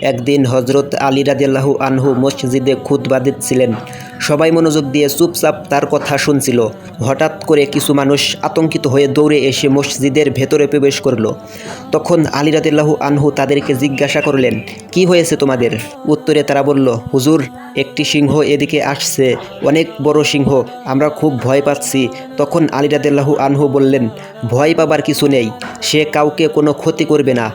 একদিন হজরত আলী রাদিয়াল্লাহু আনহু মসজিদে খুতবা দিচ্ছিলেন। সবাই মনোযোগ দিয়ে চুপচাপ তার কথা শুনছিল। হঠাৎ করে কিছু মানুষ আতঙ্কিত হয়ে দৌড়ে এসে মসজিদের ভেতরে প্রবেশ করল। তখন আলী রাদিয়াল্লাহু আনহু তাদেরকে জিজ্ঞাসা করলেন, কি হয়েছে তোমাদের? উত্তরে তারা বলল, হুজুর, একটি সিংহ এদিকে আসছে, অনেক বড় সিংহ, আমরা খুব ভয় পাচ্ছি। তখন আলী রাদিয়াল্লাহু আনহু বললেন, ভয় পাবার কিছু নেই, সে কাউকে কোনো ক্ষতি করবে না।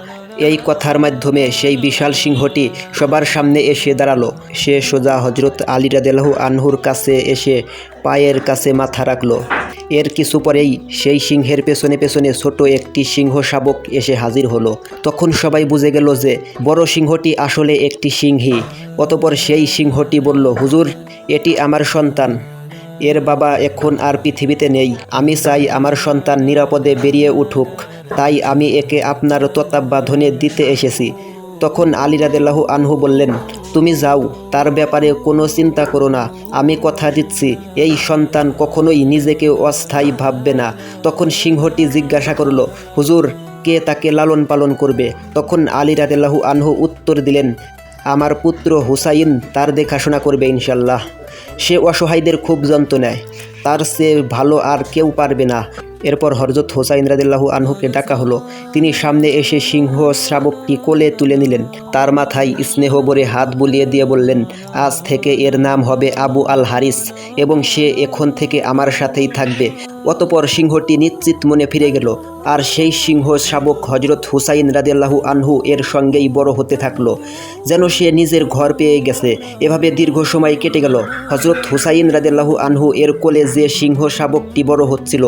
এই কথার মাধ্যমে সেই বিশাল সিংহটি সবার সামনে এসে দাঁড়ালো। সে সোজা হজরত আলী রাদিয়াল্লাহু আনহুর কাছে এসে পায়ের কাছে মাথা রাখল। এর কিছু পরেই সেই সিংহের পেছনে পেছনে ছোট একটি সিংহ শাবক এসে হাজির হলো। তখন সবাই বুঝে গেল যে বড় সিংহটি আসলে একটি সিংহী। অতঃপর সেই সিংহটি বলল, হুজুর, এটি আমার সন্তান, এর বাবা এখন আর পৃথিবীতে নেই। আমি চাই আমার সন্তান নিরাপদে বেরিয়ে উঠুক, তাই আমি একে আপনার তত্ত্বাবধানে দিতে এসেছি। তখন আলী রাদিয়াল্লাহু আনহু বললেন, তুমি যাও, তার ব্যাপারে কোনো চিন্তা করো না, আমি কথা দিচ্ছি এই সন্তান কখনোই নিজেকে অস্থায়ী ভাববে না। তখন সিংহটি জিজ্ঞাসা করল, হুজুর, কে তাকে লালন পালন করবে? তখন আলী রাদিয়াল্লাহু আনহু উত্তর দিলেন, আমার পুত্র হুসাইন তার দেখাশোনা করবে ইনশাল্লাহ। সে অসহায়দের খুব যত্ন নেয়, তার চেয়ে ভালো আর কেউ পারবে না। এরপর হযরত হুসাইন রাদিয়াল্লাহু আনহুকে ডাকা হলো। তিনি সামনে এসে সিংহ শাবকটি কোলে তুলে নিলেন। তার মাথায় স্নেহ ভরে হাত বুলিয়ে দিয়ে বললেন, আজ থেকে এর নাম হবে আবু আল হারিস এবং সে এখন থেকে আমার সাথেই থাকবে। অতঃপর সিংহটি নিশ্চিত মনে ফিরে গেল, আর সেই সিংহ শাবক হযরত হুসাইন রাদিয়াল্লাহু আনহু এর সঙ্গেই বড় হতে থাকলো, যেন সে নিজের ঘর পেয়ে গেছে। এভাবে দীর্ঘ সময় কেটে গেল। হযরত হুসাইন রাদিয়াল্লাহু আনহু এর কোলে যে সিংহ শাবকটি বড় হচ্ছিল,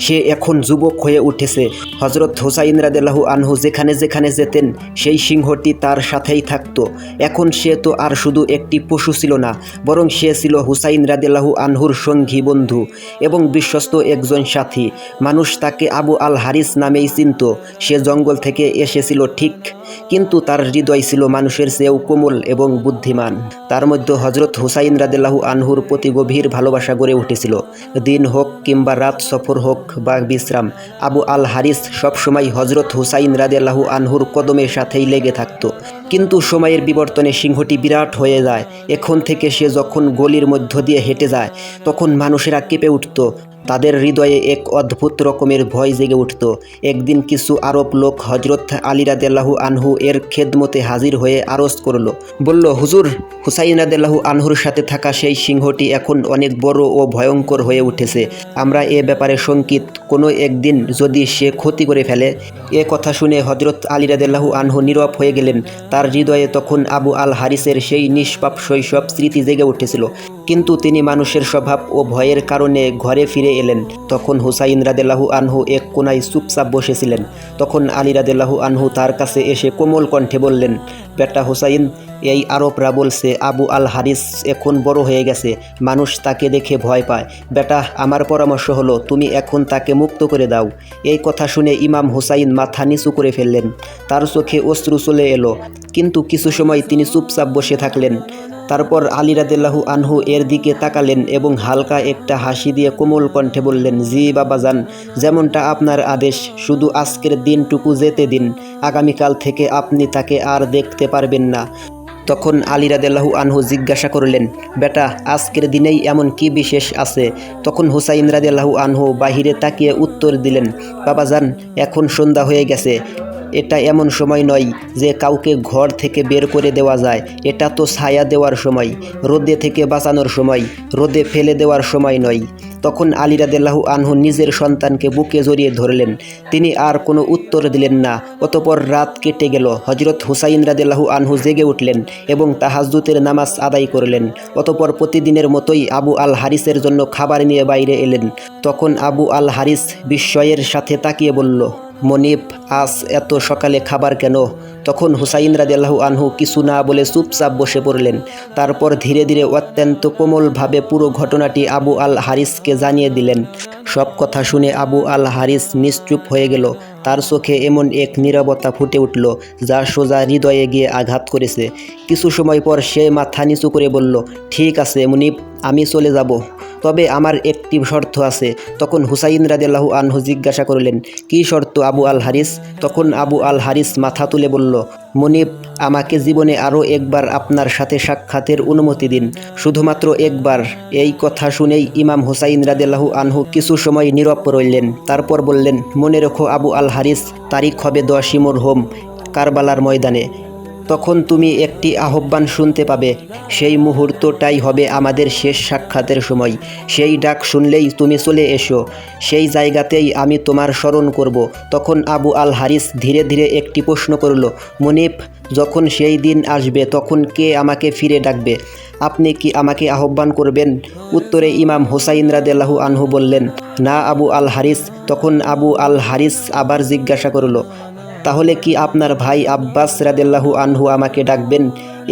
সে এখন যুবক হয়ে উঠেছে। হযরত হুসাইন রাদিয়াল্লাহু আনহু যেখানে যেখানে যেতেন, সেই সিংহটি তার সাথেই থাকতো। এখন সে তো আর শুধু একটি পশু ছিল না, বরং সে ছিল হুসাইন রাদিয়াল্লাহু আনহুর সঙ্গী, বন্ধু এবং বিশ্বস্ত একজন সাথী। মানুষ তাকে আবু আল হারিস নামেই চিনত। সে জঙ্গল থেকে এসেছিল ঠিক, কিন্তু তার হৃদয় ছিল মানুষের চেয়েও কোমল এবং বুদ্ধিমান। তার মধ্যে হযরত হুসাইন রাদিয়াল্লাহু আনহুর প্রতি গভীর ভালোবাসা গড়ে উঠেছিল। দিন হোক কিংবা রাত, সফর হোক বা বিশ্রাম, আবু আল হারিস সবসময় হযরত হুসাইন রাদিয়াল্লাহু আনহুর কদমের সাথেই লেগে থাকত। কিন্তু সময়ের বিবর্তনে সিংহটি বিরাট হয়ে যায়। এখন থেকে সে যখন গলির মধ্য দিয়ে হেঁটে যায়, তখন মানুষেরা কেঁপে উঠত। তাদের হৃদয়ে এক অদ্ভুত রকমের ভয় জেগে উঠত। একদিন কিছু আরব লোক হযরত আলী রাদিয়াল্লাহু আনহু এর খেদমতে হাজির হয়ে আরজ করল, বলল, হুজুর, হুসাইন রাদিয়াল্লাহু আনহুর সাথে থাকা সেই সিংহটি এখন অনেক বড় ও ভয়ঙ্কর হয়ে উঠেছে। আমরা এ ব্যাপারে শঙ্কিত, কোনো একদিন যদি সে ক্ষতি করে ফেলে। এ কথা শুনে হযরত আলী রাদিয়াল্লাহু আনহু নীরব হয়ে গেলেন। তার হৃদয়ে তখন আবু আল হারিসের সেই নিষ্পাপ শৈশব স্মৃতি জেগে উঠেছিল। কিন্তু তিনি মানুষের স্বভাব ও ভয়ের কারণে ঘরে ফিরে এলেন। তখন হুসাইন রাদিয়াল্লাহু আনহু এক কোনায় চুপচাপ বসেছিলেন। তখন আলী রাদিয়াল্লাহু আনহু তার কাছে এসে কোমল কণ্ঠে বললেন, বেটা হুসাইন, এই আরবরা বলছে আবু আল হারিস এখন বড় হয়ে গেছে, মানুষ তাকে দেখে ভয় পায়। বেটা, আমার পরামর্শ হলো তুমি এখন তাকে মুক্ত করে দাও। এই কথা শুনে ইমাম হুসাইন মাথা নিচু করে ফেললেন। তার চোখে অশ্রু চলে এলো, কিন্তু কিছু সময় তিনি চুপচাপ বসে থাকলেন। তারপর আলী রাদিয়াল্লাহু আনহু এর দিকে তাকালেন এবং হালকা একটা হাসি দিয়ে কোমল কণ্ঠে বললেন, জি বাবাজান, যেমনটা আপনার আদেশ, শুধু আজকের দিনটুকু যেতে দিন, আগামীকাল থেকে আপনি তাকে আর দেখতে পারবেন না। তখন আলী রাদিয়াল্লাহু আনহু জিজ্ঞাসা করলেন, বেটা, আজকের দিনেই এমন কি বিশেষ আছে? তখন হুসাইন রাদিয়াল্লাহু আনহু বাহিরে তাকিয়ে উত্তর দিলেন, বাবাজান, এখন সন্ধ্যা হয়ে গেছে। এটা এমন সময় নয় যে কাউকে ঘর থেকে বের করে দেওয়া যায়। এটা তো ছায়া দেওয়ার সময়, রোদে থেকে বাঁচানোর সময়, রোদে ফেলে দেওয়ার সময় নয়। তখন আলী রাদিয়াল্লাহু আনহু নিজের সন্তানকে বুকে জড়িয়ে ধরলেন। তিনি আর কোনো উত্তর দিলেন না। অতঃপর রাত কেটে গেল। হযরত হুসাইন রাদিয়াল্লাহু আনহু জেগে উঠলেন এবং তাহাজ্জুদের নামাজ আদায় করলেন। অতঃপর প্রতিদিনের মতোই আবু আল হারিসের জন্য খাবার নিয়ে বাইরে এলেন। তখন আবু আল হারিস বিস্ময়ের সাথে তাকিয়ে বলল, মনিব, আজ এত সকালে খাবার কেন? তখন হুসাইন রাদিয়াল্লাহু আনহু কিছু না বলে চুপচাপ বসে পড়লেন। তারপর ধীরে ধীরে অত্যন্ত কোমলভাবে পুরো ঘটনাটি আবু আল হারিসকে জানিয়ে দিলেন। সব কথা শুনে আবু আল হারিস নিশ্চুপ হয়ে গেল। তার চোখে এমন এক নীরবতা ফুটে উঠল যা সোজা হৃদয়ে গিয়ে আঘাত করেছে। কিছু সময় পর সে মাথা নিচু করে বলল, ঠিক আছে মুনিব, আমি চলে যাব। তবে আমার একটি শর্ত আছে। তখন হুসাইন রাদিয়াল্লাহু আনহু জিজ্ঞাসা করলেন, কি শর্ত আবু আল হারিস? তখন আবু আল হারিস মাথা তুলে বলল, মুনিব, আমাকে জীবনে আরও একবার আপনার সাথে সাক্ষাতের অনুমতি দিন, শুধুমাত্র একবার। এই কথা শুনেই ইমাম হুসাইন রাদিয়াল্লাহু আনহু কিছু সময় নীরব রইলেন। তারপর বললেন, মনে রেখো আবু আল হারিস, তারিখ হবে 10ই মুহররম, কারবালার ময়দানে। তখন তুমি একটি আহ্বান শুনতে পাবে। সেই মুহূর্তটাই হবে আমাদের শেষ সাক্ষাতের সময়। সেই ডাক শুনলেই তুমি চলে এসো, সেই জায়গাতেই আমি তোমার স্মরণ করব। তখন আবু আল হারিস ধীরে ধীরে একটি প্রশ্ন করল, মুনিব, যখন সেই দিন আসবে তখন কে আমাকে ফিরে ডাকবে? আপনি কি আমাকে আহ্বান করবেন? উত্তরে ইমাম হুসাইন রাদিয়াল্লাহু আনহু বললেন, না আবু আল হারিস। তখন আবু আল হারিস আবার জিজ্ঞাসা করল, তাহলে কি আপনার ভাই আব্বাস রাদিয়াল্লাহু আনহু আমাকে ডাকবেন?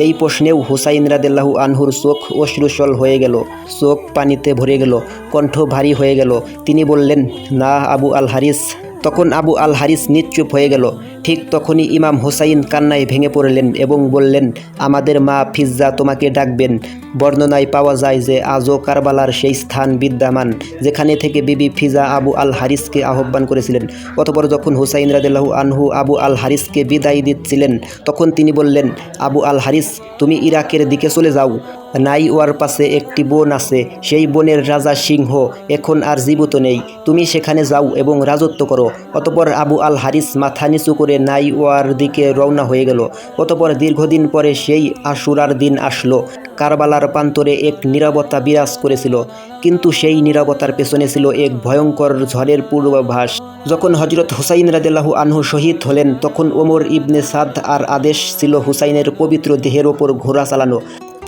এই প্রশ্নেও হুসাইন রাদিয়াল্লাহু আনহুর চোখ অশ্রুসল হয়ে গেল, চোখ পানিতে ভরে গেল, কণ্ঠ ভারী হয়ে গেল। তিনি বললেন, না আবু আল হারিস। তখন আবু আল হারিস নিশ্চুপ হয়ে গেল। ঠিক তখনই ইমাম হুসাইন কান্নায় ভেঙে পড়লেন এবং বললেন, আমাদের মা ফিজ্জা তোমাকে ডাকবেন। বর্ণনায় পাওয়া যায় যে আজও কারবালার সেই স্থান বিদ্যমান যেখানে থেকে বিবি ফিজা আবু আল হারিসকে আহ্বান করেছিলেন। অতঃপর যখন হুসাইন রাদিয়াল্লাহু আনহু আবু আল হারিসকে বিদায় দিচ্ছিলেন, তখন তিনি বললেন, আবু আল হারিস, তুমি ইরাকের দিকে চলে যাও। নাইওয়ার পাশে একটি বন আছে, সেই বনের রাজা সিংহ এখন আর জীবিত নেই। তুমি সেখানে যাও এবং রাজত্ব করো। অতঃপর আবু আল হারিস মাথা নিচু করে নাইওয়ার দিকে রওনা হয়ে গেল। অতঃপর দীর্ঘদিন পরে সেই আশুরার দিন আসলো। কারবালার প্রান্তরে এক নীরবতা বিরাজ করেছিল, কিন্তু সেই নীরবতার পেছনে ছিল এক ভয়ঙ্কর ঝড়ের পূর্বাভাস। যখন হজরত হুসাইন রাদিয়াল্লাহু আনহু শহীদ হলেন, তখন ওমর ইবনে সাদ আর আদেশ ছিল হুসাইনের পবিত্র দেহের ওপর ঘোড়া চালানো।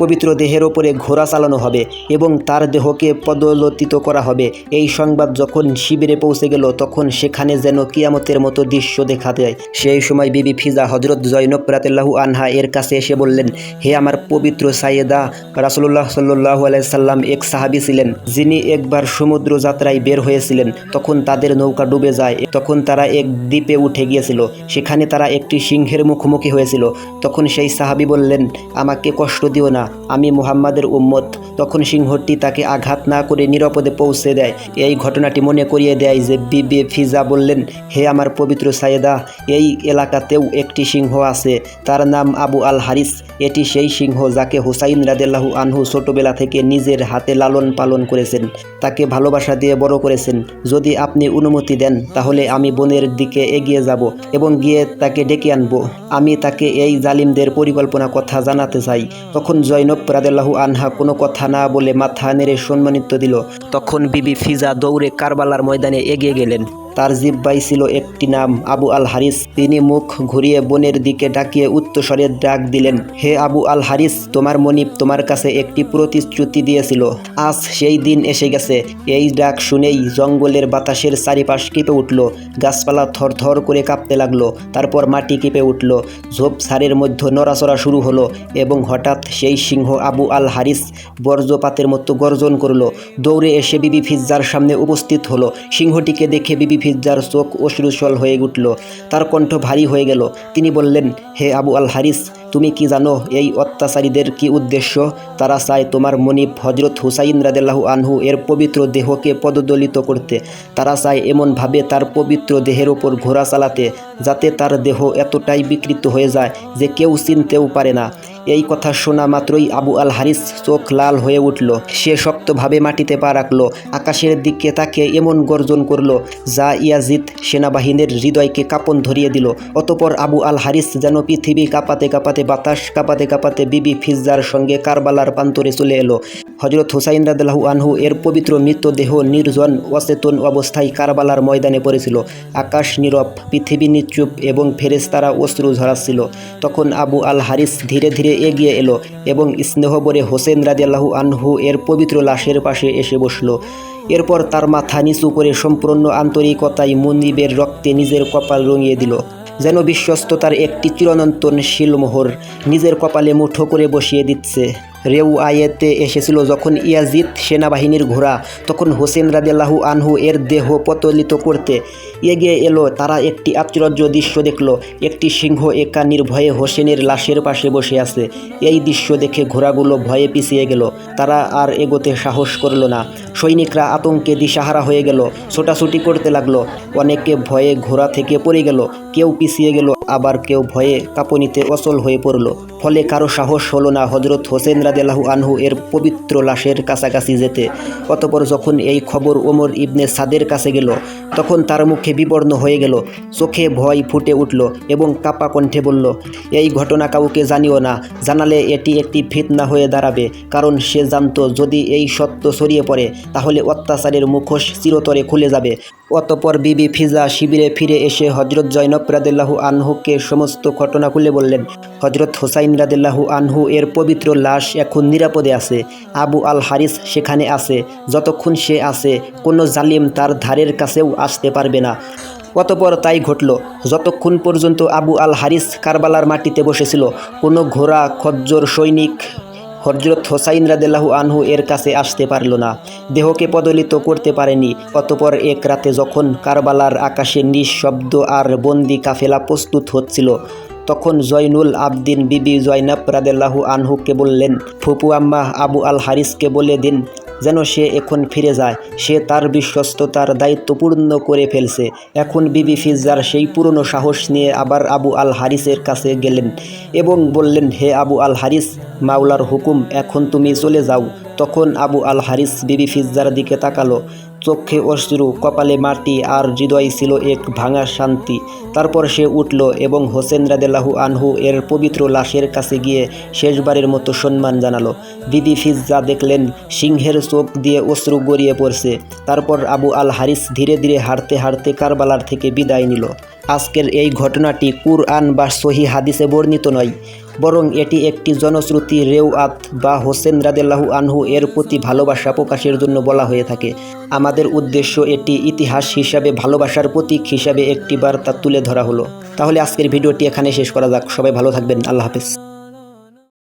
পবিত্র দেহের ওপরে ঘোড়া চালানো হবে এবং তার দেহকে পদলোতিত করা হবে। এই সংবাদ যখন শিবিরে পৌঁছে গেল, তখন সেখানে যেন কিয়ামতের মতো দৃশ্য দেখা দেয়। সেই সময় বিবি ফিজা হজরত জয়নব রাদিয়াল্লাহু আনহা এর কাছে এসে বললেন, হে আমার পবিত্র সাইয়েদা, রাসূলুল্লাহ সাল্লাল্লাহু আলাইহি সাল্লাম এক সাহাবী ছিলেন যিনি একবার সমুদ্র যাত্রায় বের হয়েছিলেন। তখন তাদের নৌকা ডুবে যায়। তখন তারা এক দ্বীপে উঠে গিয়েছিল। সেখানে তারা একটি সিংহের মুখোমুখি হয়েছিল। তখন সেই সাহাবী বললেন, আমাকে কষ্ট দিও না, আমি মুহাম্মাদের উম্মত। তখন সিংহটি তাকে আঘাত না করে নিরাপদে পৌঁছে দেয়। এই ঘটনাটি মনে করিয়ে দেয় যে বিবি ফিজা বললেন, হে আমার পবিত্র সাইয়েদা, এই এলাকাতেও একটি সিংহ আছে, তার নাম আবু আল হারিস। এটি সেই সিংহ যাকে হুসাইন রাদিয়াল্লাহু আনহু ছোটবেলা থেকে নিজের হাতে লালন পালন করেছেন, তাকে ভালোবাসা দিয়ে বড় করেছেন। যদি আপনি অনুমতি দেন তাহলে আমি বনের দিকে এগিয়ে যাব এবং গিয়ে তাকে ডেকে আনবো। আমি তাকে এই জালিমদের পরিকল্পনা কথা জানাতে চাই। তখন জয়নব রাদিয়াল্লাহু আনহা কোনো কথা না বলে মাথা নেড়ে সম্মানিত দিল। তখন বিবি ফিজা দৌড়ে কারবালার ময়দানে এগিয়ে গেলেন। তার জিহ্বায় ছিল একটি নাম, আবু আল হারিস। তিনি মুখ ঘুরিয়ে বনের দিকে ডাকিয়ে উচ্চস্বরে ডাক দিলেন, হে আবু আল হারিস, তোমার মনিব তোমার কাছে একটি প্রতিশ্রুতি দিয়েছিল। আজ সেই দিন এসে গেছে। এই ডাক শুনেই জঙ্গলের বাতাসের চারিপাশ কেঁপে উঠল, গাছপালা থরথর করে কাঁপতে লাগলো। তারপর মাটি কেঁপে উঠল, ঝোপঝাড়ের মধ্যে নড়াচড়া শুরু হলো এবং হঠাৎ সেই সিংহ আবু আল হারিস বজ্রপাতের মতো গর্জন করলো। দৌড়ে এসে বিবি ফিজ্জার সামনে উপস্থিত হলো। সিংহটিকে দেখে বিবি ফিজ্জার চোখ অশ্রুসল হয়ে উঠল, তার কণ্ঠ ভারী হয়ে গেল। তিনি বললেন, হে আবু আল হারিস, তুমি কি জানো এই অত্যাচারীদের কি উদ্দেশ্য? তারা চায় তোমার মনিব হজরত হুসাইন রাদিয়াল্লাহু আনহু এর পবিত্র দেহকে পদদলিত করতে। তারা চায় এমনভাবে তার পবিত্র দেহের ওপর ঘোড়া চালাতে যাতে তার দেহ এতটাই বিকৃত হয়ে যায় যে কেউ চিনতেও পারে না। এই কথা শোনা মাত্রই আবু আল হারিস চোখ লাল হয়ে উঠল। সে শক্তভাবে মাটিতে পা রাখল, আকাশের দিকে তাকে এমন গর্জন করল যা ইয়াজিদ সেনাবাহিনীর হৃদয়কে কাঁপন ধরিয়ে দিল। অতঃপর আবু আল হারিস যেন পৃথিবী কাঁপাতে কাঁপাতে, বাতাস কাঁপাতে কাঁপাতে বিবি ফিজ্জার সঙ্গে কারবালার প্রান্তরে চলে এলো। হজরত হুসাইন রাদিয়াল্লাহু আনহু এর পবিত্র মৃতদেহ নির্জন অচেতন অবস্থায় কারবালার ময়দানে পড়েছিল। আকাশ নীরব, পৃথিবী নিশ্চুপ এবং ফেরেশতারা অশ্রু ঝরাচ্ছিল। তখন আবু আল হারিস ধীরে ধীরে এগিয়ে এলো এবং স্নেহভরে হোসেন রাদিয়াল্লাহু আনহু এর পবিত্র লাশের পাশে এসে বসল। এরপর তার মাথা নিচু করে সম্পূর্ণ আন্তরিকতায় মুনিবের রক্তে নিজের কপাল রঙিয়ে দিল, যেন বিশ্বস্ততার একটি চিরন্তন শিলমোহর নিজের কপালে মুঠো করে বসিয়ে দিচ্ছে। রেওয়ায়েতে এসেছিল, যখন ইয়াজিদ সেনাবাহিনীর ঘোড়া তখন হোসেন রাদিয়াল্লাহু আনহু এর দেহ পতলিত করতে এগিয়ে এলো, তারা একটি আশ্চর্য দৃশ্য দেখল। একটি সিংহ একা নির্ভয়ে হোসেনের লাশের পাশে বসে আছে। এই দৃশ্য দেখে ঘোড়াগুলো ভয়ে পিছিয়ে গেল, তারা আর এগোতে সাহস করল না। সৈনিকরা আতঙ্কে দিশাহারা হয়ে গেল, ছোটাছুটি করতে লাগলো। অনেকে ভয়ে ঘোড়া থেকে পড়ে গেল, কেউ পিছিয়ে গেল, আবার কেউ ভয়ে কাঁপুনিতে অচল হয়ে পড়ল। ফলে কারো সাহস হলো না হজরত হোসেন রাদিয়াল্লাহু আনহু এর পবিত্র লাশের কাছাকাছি যেতে। অতপর যখন এই খবর ওমর ইবনে সাদের কাছে গেল, তখন তার মুখে বিবর্ণ হয়ে গেল, চোখে ভয় ফুটে উঠল এবং কাপা কণ্ঠে বলল, এই ঘটনা কাউকে জানিও না, জানালে এটি একটি ফিতনা হয়ে দাঁড়াবে। কারণ সে জানত যদি এই সত্য ছড়িয়ে পড়ে তাহলে অত্যাচারের মুখোশ চিরতরে খুলে যাবে। অতপর বিবি ফিজা শিবিরে ফিরে এসে হজরত জয়নব রাদিয়াল্লাহু আনহুকে সমস্ত ঘটনা খুলে বললেন। হজরত হোসাইন রাদিয়াল্লাহু আনহু এর পবিত্র লাশ এখন নিরাপদে আছে, আবু আল হারিস সেখানে আছে। যতক্ষণ সে আছে কোনো জালিম তার ধারের কাছেও আসতে পারবে না। অতপর তাই ঘটল। যতক্ষণ পর্যন্ত আবু আল হারিস কারবালার মাটিতে বসেছিল, কোনো ঘোড়া খজ্জর সৈনিক হজরত হোসাইন রাদিয়াল্লাহু আনহু এর কাছে আসতে পারল না, দেহকে পদলিত করতে পারেনি। অতপর এক রাতে যখন কারবালার আকাশে নিঃশব্দ আর বন্দি কাফেলা প্রস্তুত হচ্ছিল, তখন জয়নুল আবদিন বিবি জয়নাব রাদিয়াল্লাহু আনহুকে বললেন, ফুপু আম্মা আবু আল হারিসকে বলে দিন যেন সে এখন ফিরে যায়, সে তার বিশ্বস্ততার দায়িত্ব পূর্ণ করে ফেলছে। এখন বিবি ফিজার সেই পুরনো সাহস নিয়ে আবার আবু আল হারিসের কাছে গেলেন এবং বললেন, হে আবু আল হারিস, মাওলার হুকুম, এখন তুমি চলে যাও। তখন আবু আল হারিস বিবি ফিজার দিকে তাকালো, চোখে অশ্রু, কপালে মাটি আর হৃদয় ছিল এক ভাঙা শান্তি। তারপর সে উঠল এবং হোসেন রাদিয়াল্লাহু আনহু এর পবিত্র লাশের কাছে গিয়ে শেষবারের মতো সম্মান জানালো। বিবি ফিজা দেখলেন সিংহের চোখ দিয়ে অশ্রু গড়িয়ে পড়ছে। তারপর আবু আল হারিস ধীরে ধীরে হাঁটতে হাঁটতে কারবালার থেকে বিদায় নিল। আজকের এই ঘটনাটি কুরআন বা সহিহ হাদিসে বর্ণিত নয়, বরং এটি একটি জনশ্রুতি রেওয়াত বা হোসেন রাদিয়াল্লাহু আনহু এর প্রতি ভালোবাসা প্রকাশের জন্য বলা হয়ে থাকে। আমাদের উদ্দেশ্য এটি ইতিহাস হিসাবে ভালোবাসার প্রতীক হিসাবে একটি বার্তা তুলে ধরা হলো। তাহলে আজকের ভিডিওটি এখানে শেষ করা যাক। সবাই ভালো থাকবেন। আল্লাহ হাফেজ।